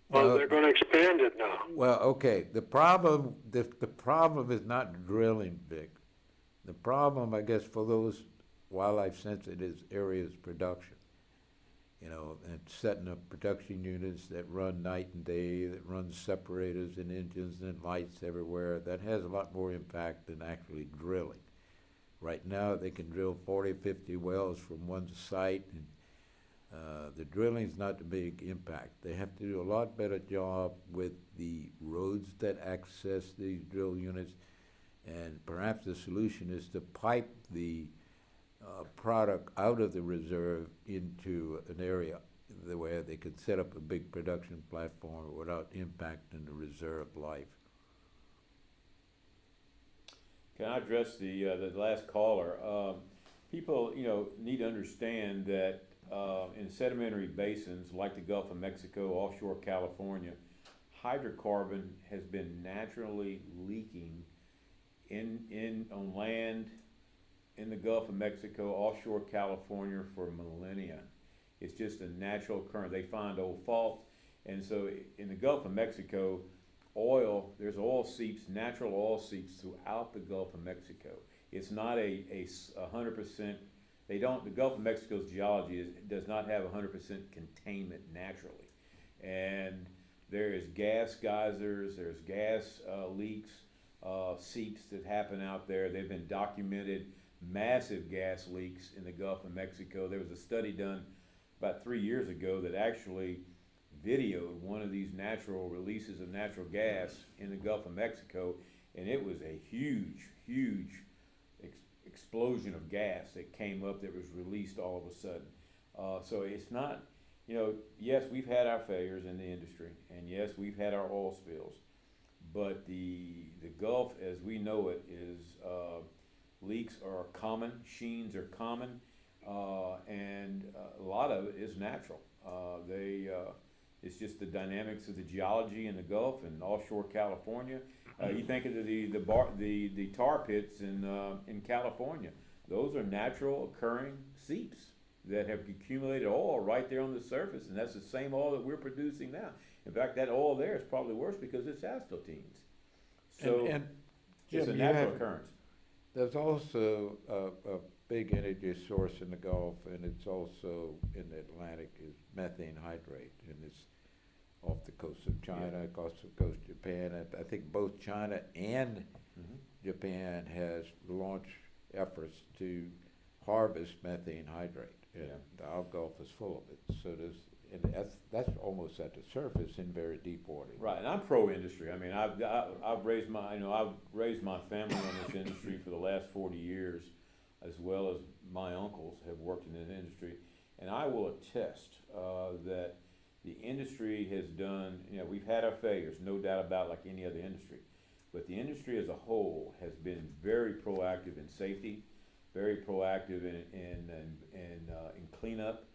S4: Well, they're going to expand it now.
S1: Well, okay. The problem is not drilling, Vic. The problem, I guess, for those wildlife-sensitive areas, production. You know, and setting up production units that run night and day, that run separators and engines and lights everywhere. That has a lot more impact than actually drilling. Right now, they can drill 40, 50 wells from one site, and the drilling's not the big impact. They have to do a lot better job with the roads that access these drill units, and perhaps the solution is to pipe the product out of the reserve into an area where they could set up a big production platform without impacting the reserve life.
S3: Can I address the last caller? People, need to understand that in sedimentary basins like the Gulf of Mexico, offshore California, hydrocarbon has been naturally leaking on land in the Gulf of Mexico, offshore California for millennia. It's just a natural occurrence. They find old faults, and so in the Gulf of Mexico, there's oil seeps, natural oil seeps throughout the Gulf of Mexico. It's not a 100%. The Gulf of Mexico's geology does not have 100% containment naturally, and there is gas geysers, there's gas leaks, seeps that happen out there. They've been documented. Massive gas leaks in the Gulf of Mexico. There was a study done about 3 years ago that actually videoed one of these natural releases of natural gas in the Gulf of Mexico, and it was a huge explosion of gas that came up that was released all of a sudden. So it's not, yes, we've had our failures in the industry, and yes, we've had our oil spills, but the Gulf, as we know it, is leaks are common, sheens are common, and a lot of it is natural. It's just the dynamics of the geology in the Gulf and offshore California. You think of the tar pits in California; those are natural occurring seeps that have accumulated oil right there on the surface, and that's the same oil that we're producing now. In fact, that oil there is probably worse because it's asphaltenes. So
S1: and
S3: it's
S1: Jim,
S3: a natural occurrence.
S1: There's also a big energy source in the Gulf, and it's also in the Atlantic, is methane hydrate, and it's off the coast of China, off the coast of Japan. I think both China and Japan has launched efforts to harvest methane hydrate, and our Gulf is full of it. So that's almost at the surface in very deep water.
S3: Right, and I'm pro-industry. I mean, I've raised my family on this industry for the last 40 years, as well as my uncles have worked in this industry, and I will attest that the industry has done. We've had our failures, no doubt about it, like any other industry, but the industry as a whole has been very proactive in safety, very proactive in cleanup.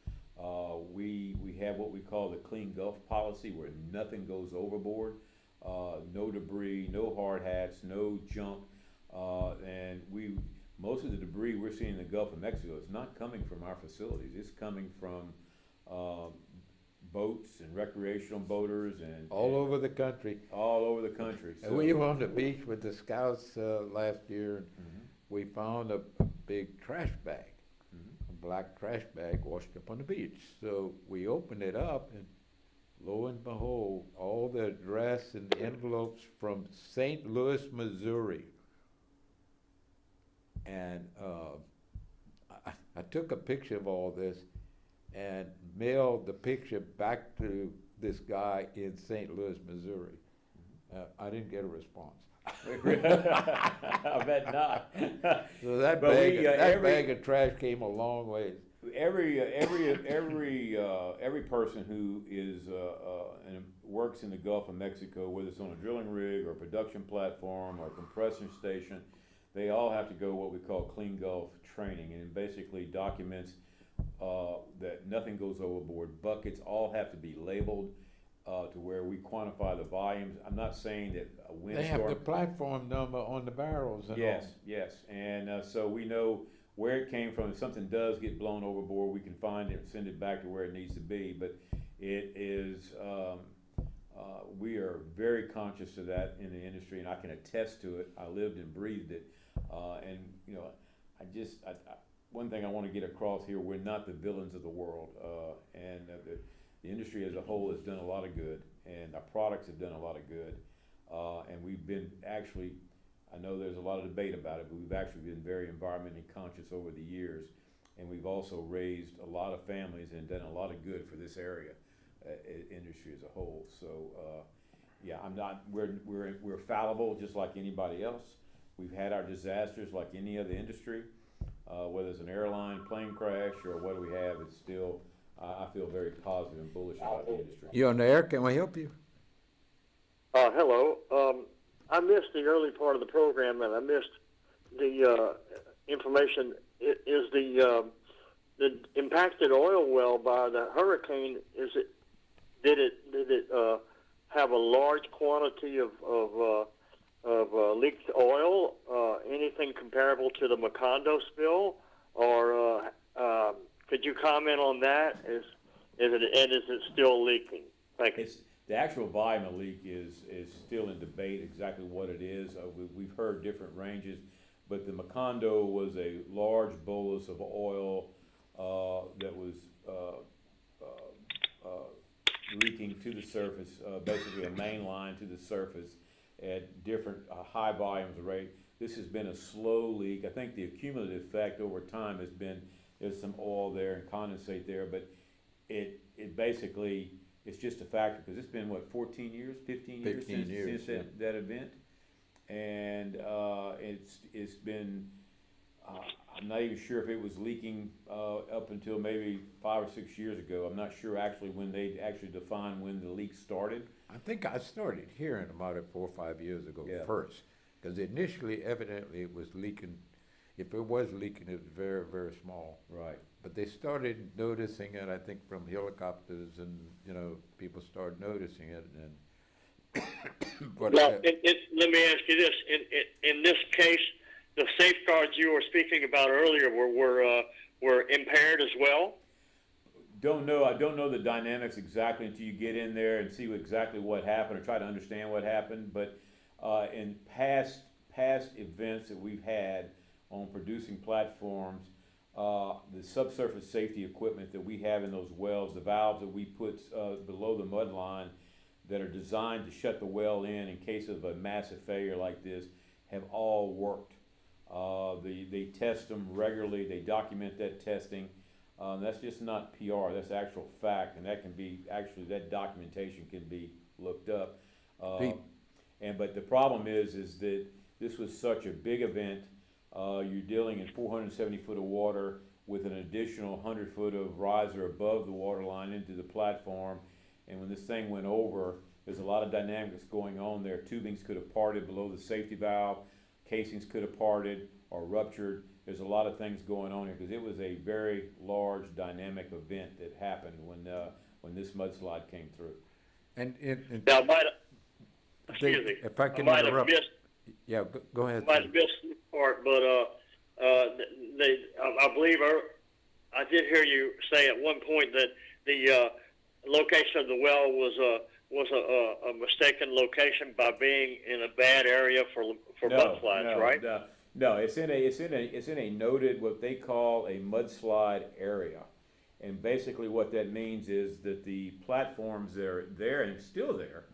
S3: We have what we call the Clean Gulf policy, where nothing goes overboard, no debris, no hard hats, no junk, and most of the debris we're seeing in the Gulf of Mexico is not coming from our facilities. It's coming from boats and recreational boaters and
S1: all over the country.
S3: All over the country.
S1: So we were on the beach with the scouts last year, and we found a big trash bag. A black trash bag washed up on the beach. So we opened it up, and lo and behold, all the address and envelopes from St. Louis, Missouri. And I took a picture of all this and mailed the picture back to this guy in St. Louis, Missouri. I didn't get a response.
S3: I bet not.
S1: So that
S3: But
S1: bag,
S3: we,
S1: that bag of trash came a long way.
S3: Every person who is and works in the Gulf of Mexico, whether it's on a drilling rig or a production platform or a compressor station, they all have to go what we call Clean Gulf training, and it basically documents that nothing goes overboard. Buckets all have to be labeled to where we quantify the volumes. I'm not saying that a windstorm.
S1: They have the platform number on the barrels and
S3: Yes,
S1: all.
S3: yes, and so we know where it came from. If something does get blown overboard, we can find it and send it back to where it needs to be. But it is, we are very conscious of that in the industry, and I can attest to it. I lived and breathed it, and you know, one thing I want to get across here: we're not the villains of the world, and the industry as a whole has done a lot of good, and our products have done a lot of good, and we've been actually. I know there's a lot of debate about it, but we've actually been very environmentally conscious over the years, and we've also raised a lot of families and done a lot of good for this area, industry as a whole. So, yeah, we're fallible just like anybody else. We've had our disasters like any other industry, whether it's an airline, plane crash, or what do we have. It's still, I feel very positive and bullish about the industry.
S1: You on the air? Can we help you?
S4: Hello. I missed the early part of the program, and I missed the information. Is the impacted oil well by the hurricane? Did it have a large quantity of leaked oil? Anything comparable to the Macondo spill, or could you comment on that? Is it still leaking? Thank you.
S3: The actual volume of leak is still in debate exactly what it is. We've heard different ranges, but the Macondo was a large bolus of oil that was leaking to the surface, basically a main line to the surface at different high volumes of rate. This has been a slow leak. I think the accumulative effect over time has been there's some oil there and condensate there, but it basically it's just a factor because it's been what 15 years since that event, and it's been I'm not even sure if it was leaking up until maybe 5 or 6 years ago. I'm not sure actually when they actually defined when the leak started.
S1: I think I started hearing about it 4 or 5 years ago first, because initially, evidently, it was leaking. If it was leaking, it was very, very small.
S3: Right.
S1: But they started noticing it, I think, from helicopters, and people started noticing it. And but
S4: Now, let me ask you this: in this case, the safeguards you were speaking about earlier were impaired as well.
S3: Don't know. I don't know the dynamics exactly until you get in there and see exactly what happened or try to understand what happened. But in past events that we've had on producing platforms, the subsurface safety equipment that we have in those wells, the valves that we put below the mud line that are designed to shut the well in case of a massive failure like this, have all worked. They test them regularly. They document that testing. That's just not PR. That's actual fact, and that can be that documentation can be looked up. But the problem is that this was such a big event. You're dealing in 470 foot of water with an additional 100 foot of riser above the water line into the platform. And when this thing went over, there's a lot of dynamics going on there. Tubings could have parted below the safety valve. Casings could have parted or ruptured. There's a lot of things going on here because it was a very large dynamic event that happened when this mudslide came through.
S1: And
S4: Now,
S1: if I can
S4: might have
S1: interrupt.
S4: missed.
S1: Yeah, go ahead.
S4: Might have missed this part, but I believe I did hear you say at one point that the location of the well was a mistaken location by being in a bad area for mudslides, right?
S3: No, it's in a noted what they call a mudslide area, and basically what that means is that the platforms that are there and still there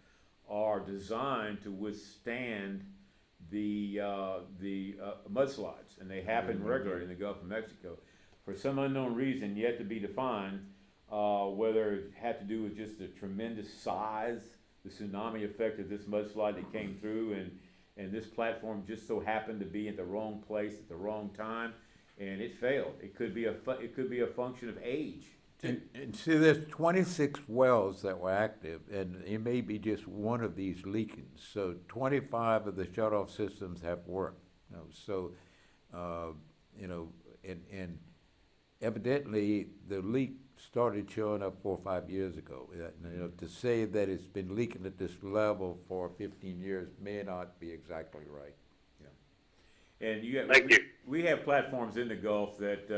S3: are designed to withstand the mudslides, and they happen regularly in the Gulf of Mexico. For some unknown reason yet to be defined, whether it had to do with just the tremendous size, the tsunami effect of this mudslide that came through, and this platform just so happened to be at the wrong place at the wrong time, and it failed. It could be a function of age.
S1: And see, there's 26 wells that were active, and it may be just one of these leaking. So 25 of the shut-off systems have worked. And evidently the leak started showing up 4 or 5 years ago. To say that it's been leaking at this level for 15 years may not be exactly right.
S3: And
S4: Thank you.
S3: We have platforms in the Gulf that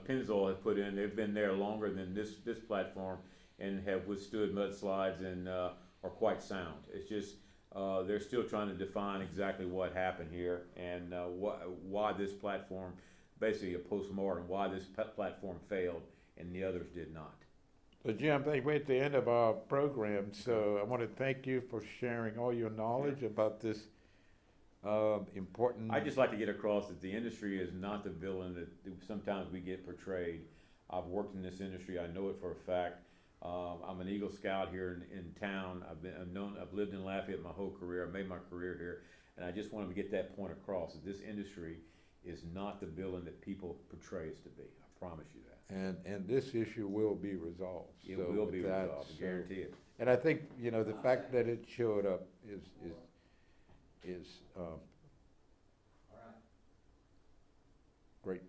S3: Pennzoil has put in. They've been there longer than this platform and have withstood mudslides and are quite sound. It's just they're still trying to define exactly what happened here and why this platform, basically a postmortem, why this platform failed and the others did not.
S1: So Jim, I think we're at the end of our program, so I want to thank you for sharing all your knowledge about this important.
S3: I just like to get across that the industry is not the villain that sometimes we get portrayed. I've worked in this industry. I know it for a fact. I'm an Eagle Scout here in town. I've lived in Lafayette my whole career. I made my career here, and I just wanted to get that point across that this industry is not the villain that people portray us to be. I promise you that.
S1: And this issue will be resolved.
S3: It
S1: So
S3: will
S1: with
S3: be
S1: that,
S3: resolved. I guarantee it.
S1: And I think, the fact that it showed up is
S2: All right.
S1: great.